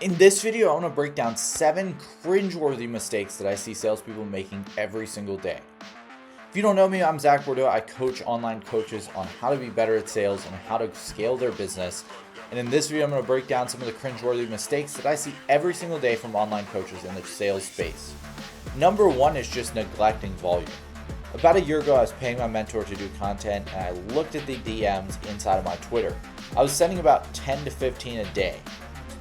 In this video, I want to break down 7 cringe-worthy mistakes that I see salespeople making every single day. If you don't know me, I'm Zach Bordeaux. I coach online coaches on how to be better at sales and how to scale their business. And in this video, I'm going to break down some of the cringe-worthy mistakes that I see every single day from online coaches in the sales space. Number 1 is just neglecting volume. About a year ago, I was paying my mentor to do content, and I looked at the DMs inside of my Twitter. I was sending about 10 to 15 a day.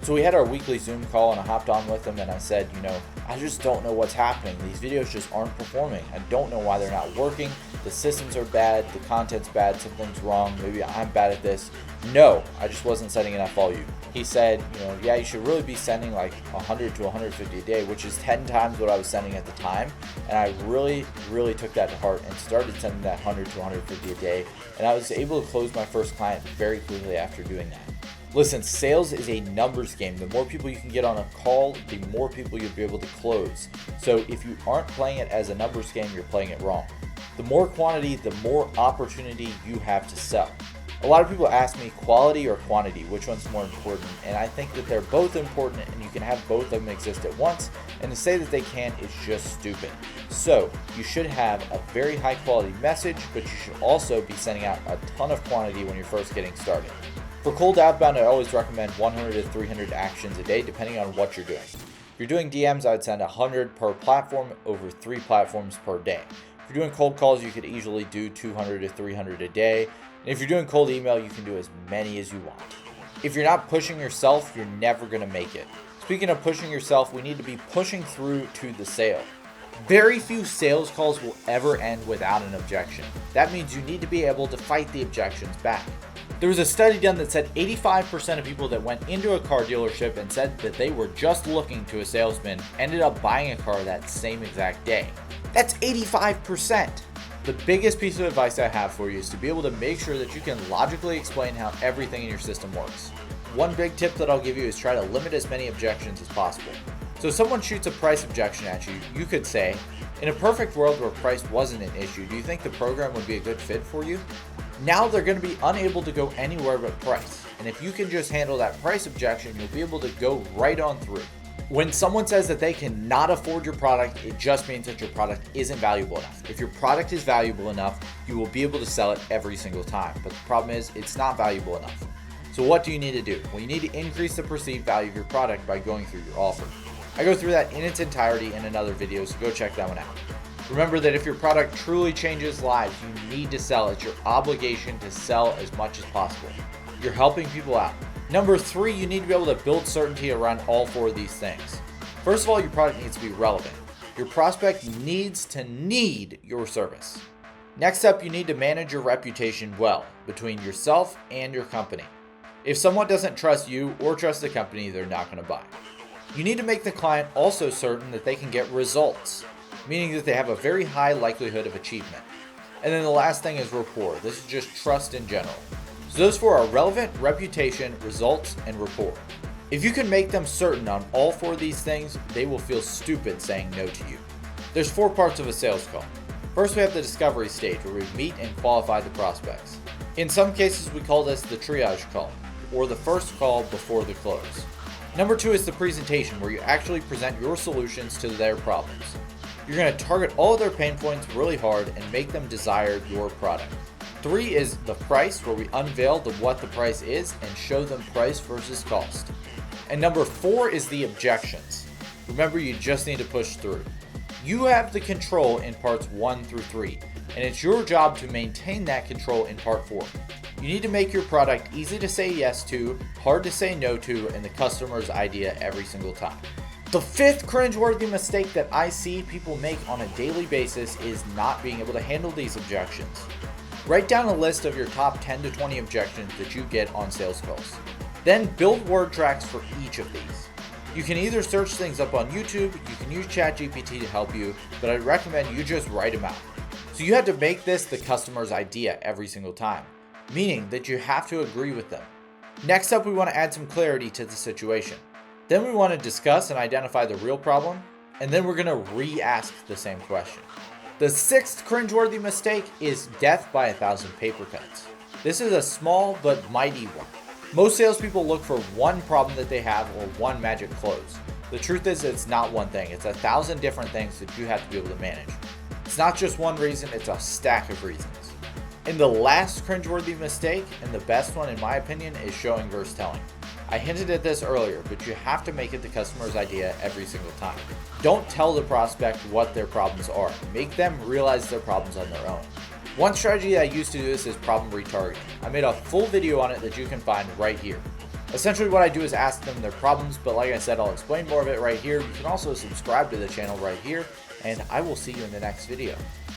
So we had our weekly Zoom call, and I hopped on with him and I said, I just don't know what's happening. These videos just aren't performing. I don't know why they're not working. The systems are bad. The content's bad. Something's wrong. Maybe I'm bad at this. No, I just wasn't sending enough volume. He said, yeah, you should really be sending like 100 to 150 a day, which is 10 times what I was sending at the time. And I really took that to heart and started sending that 100 to 150 a day. And I was able to close my first client very quickly after doing that. Listen, sales is a numbers game. The more people you can get on a call, the more people you'll be able to close. So if you aren't playing it as a numbers game, you're playing it wrong. The more quantity, the more opportunity you have to sell. A lot of people ask me quality or quantity, which one's more important? And I think that they're both important and you can have both of them exist at once. And to say that they can't is just stupid. So you should have a very high quality message, but you should also be sending out a ton of quantity when you're first getting started. For cold outbound, I always recommend 100 to 300 actions a day, depending on what you're doing. If you're doing DMs, I'd send 100 per platform over 3 platforms per day. If you're doing cold calls, you could easily do 200 to 300 a day. And if you're doing cold email, you can do as many as you want. If you're not pushing yourself, you're never going to make it. Speaking of pushing yourself, we need to be pushing through to the sale. Very few sales calls will ever end without an objection. That means you need to be able to fight the objections back. There was a study done that said 85% of people that went into a car dealership and said that they were just looking to a salesman ended up buying a car that same exact day. That's 85%. The biggest piece of advice I have for you is to be able to make sure that you can logically explain how everything in your system works. One big tip that I'll give you is try to limit as many objections as possible. So if someone shoots a price objection at you, you could say, in a perfect world where price wasn't an issue, do you think the program would be a good fit for you? Now they're going to be unable to go anywhere but price. And if you can just handle that price objection, you'll be able to go right on through. When someone says that they cannot afford your product, it just means that your product isn't valuable enough. If your product is valuable enough, you will be able to sell it every single time. But the problem is it's not valuable enough. So what do you need to do? Well, you need to increase the perceived value of your product by going through your offer. I go through that in its entirety in another video, so go check that one out. Remember that if your product truly changes lives, you need to sell. It's your obligation to sell as much as possible. You're helping people out. Number 3, you need to be able to build certainty around all 4 of these things. First of all, your product needs to be relevant. Your prospect needs to need your service. Next up, you need to manage your reputation well between yourself and your company. If someone doesn't trust you or trust the company, they're not going to buy. You need to make the client also certain that they can get results, meaning that they have a very high likelihood of achievement. And then the last thing is rapport. This is just trust in general. So those 4 are relevant, reputation, results, and rapport. If you can make them certain on all 4 of these things, they will feel stupid saying no to you. There's 4 parts of a sales call. First, we have the discovery stage where we meet and qualify the prospects. In some cases, we call this the triage call, or the first call before the close. Number 2 is the presentation, where you actually present your solutions to their problems. You're going to target all of their pain points really hard and make them desire your product. 3 is the price, where we unveil what the price is and show them price versus cost. And number 4 is the objections. Remember, you just need to push through. You have the control in parts 1 through 3, and it's your job to maintain that control in part 4. You need to make your product easy to say yes to, hard to say no to, and the customer's idea every single time. The 5th cringeworthy mistake that I see people make on a daily basis is not being able to handle these objections. Write down a list of your top 10 to 20 objections that you get on sales calls. Then build word tracks for each of these. You can either search things up on YouTube, you can use ChatGPT to help you, but I'd recommend you just write them out. So you have to make this the customer's idea every single time, meaning that you have to agree with them. Next up, we want to add some clarity to the situation. Then we want to discuss and identify the real problem, and then we're going to re-ask the same question. The 6th cringeworthy mistake is death by 1,000 paper cuts. This is a small but mighty one. Most salespeople look for one problem that they have or one magic close. The truth is, it's not one thing. It's 1,000 different things that you have to be able to manage. It's not just one reason, it's a stack of reasons. And the last cringeworthy mistake, and the best one in my opinion, is showing versus telling. I hinted at this earlier, but you have to make it the customer's idea every single time. Don't tell the prospect what their problems are. Make them realize their problems on their own. One strategy I used to do this is problem retargeting. I made a full video on it that you can find right here. Essentially what I do is ask them their problems, but like I said, I'll explain more of it right here. You can also subscribe to the channel right here, and I will see you in the next video.